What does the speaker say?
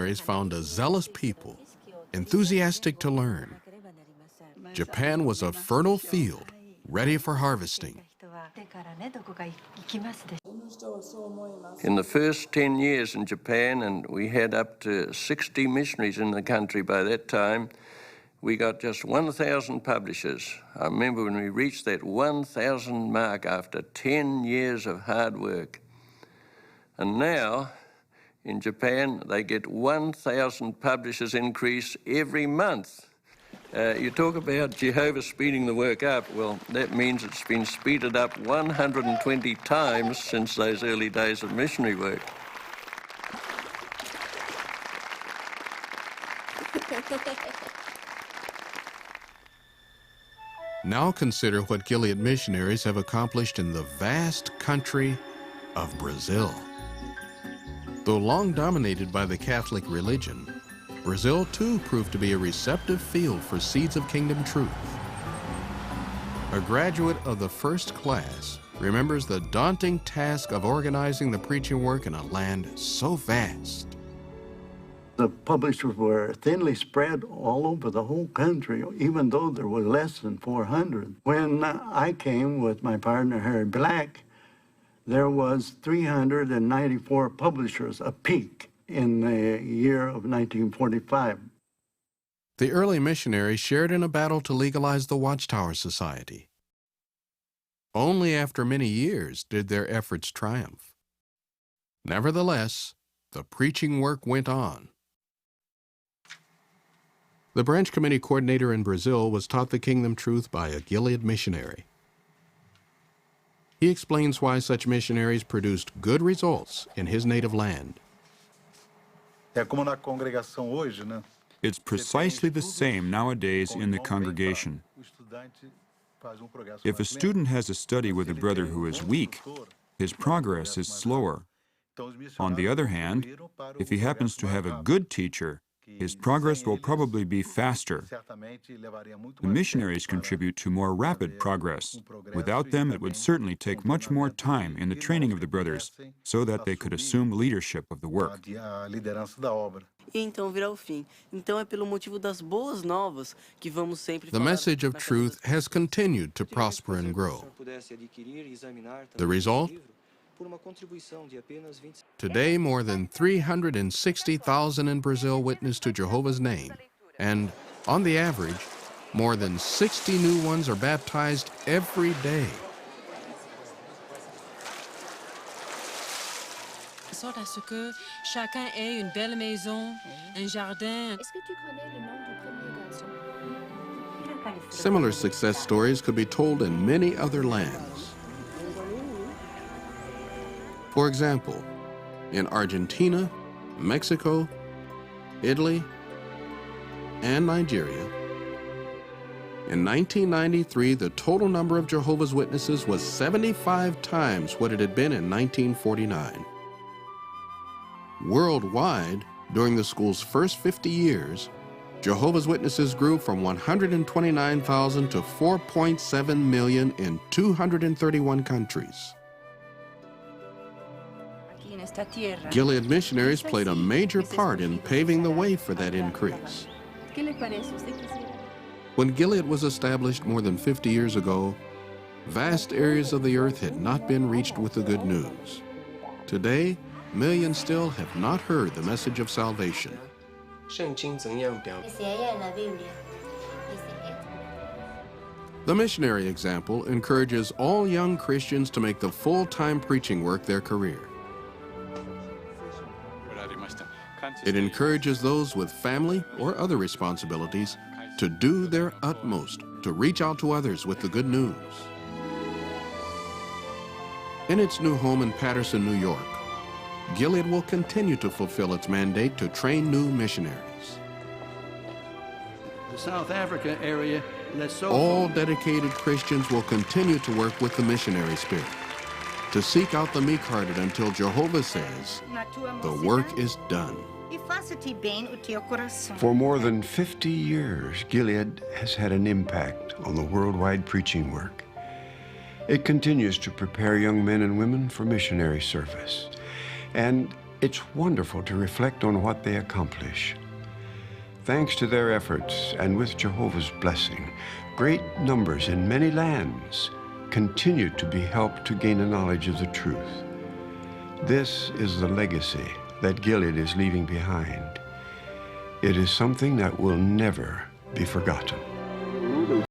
missionaries found a zealous people, enthusiastic to learn. Japan was a fertile field, ready for harvesting. In the first 10 years in Japan, and we had up to 60 missionaries in the country by that time, we got just 1,000 publishers. I remember when we reached that 1,000 mark after 10 years of hard work. And now, in Japan, they get 1,000 publishers increase every month. You talk about Jehovah speeding the work up. Well, that means it's been speeded up 120 times since those early days of missionary work. Now consider what Gilead missionaries have accomplished in the vast country of Brazil. Though long dominated by the Catholic religion, Brazil too proved to be a receptive field for seeds of kingdom truth. A graduate of the first class remembers the daunting task of organizing the preaching work in a land so vast. The publishers were thinly spread all over the whole country, even though there were less than 400. When I came with my partner, Harry Black, there was 394 publishers, a peak in the year of 1945. The early missionaries shared in a battle to legalize the Watchtower Society. Only after many years did their efforts triumph. Nevertheless, the preaching work went on. The branch committee coordinator in Brazil was taught the kingdom truth by a Gilead missionary. He explains why such missionaries produced good results in his native land. It's precisely the same nowadays in the congregation. If a student has a study with a brother who is weak, his progress is slower. On the other hand, if he happens to have a good teacher, his progress will probably be faster. The missionaries contribute to more rapid progress. Without them, it would certainly take much more time in the training of the brothers so that they could assume leadership of the work. The message of truth has continued to prosper and grow. The result? Today, more than 360,000 in Brazil witness to Jehovah's name, and on the average, more than 60 new ones are baptized every day. sorte à ce que chacun ait une belle maison, un jardin. Similar success stories could be told in many other lands. For example, in Argentina, Mexico, Italy, and Nigeria, in 1993, the total number of Jehovah's Witnesses was 75 times what it had been in 1949. Worldwide, during the school's first 50 years, Jehovah's Witnesses grew from 129,000 to 4.7 million in 231 countries. Gilead missionaries played a major part in paving the way for that increase. When Gilead was established more than 50 years ago, vast areas of the earth had not been reached with the good news. Today, millions still have not heard the message of salvation. The missionary example encourages all young Christians to make the full-time preaching work their career. It encourages those with family or other responsibilities to do their utmost to reach out to others with the good news. In its new home in Paterson, New York, Gilead will continue to fulfill its mandate to train new missionaries. The South Africa area, all dedicated Christians will continue to work with the missionary spirit, to seek out the meek-hearted until Jehovah says, the work is done. For more than 50 years, Gilead has had an impact on the worldwide preaching work. It continues to prepare young men and women for missionary service. And It's wonderful to reflect on what they accomplish. Thanks to their efforts and with Jehovah's blessing, great numbers in many lands continue to be helped to gain a knowledge of the truth. This is the legacy that Gilead is leaving behind. It is something that will never be forgotten.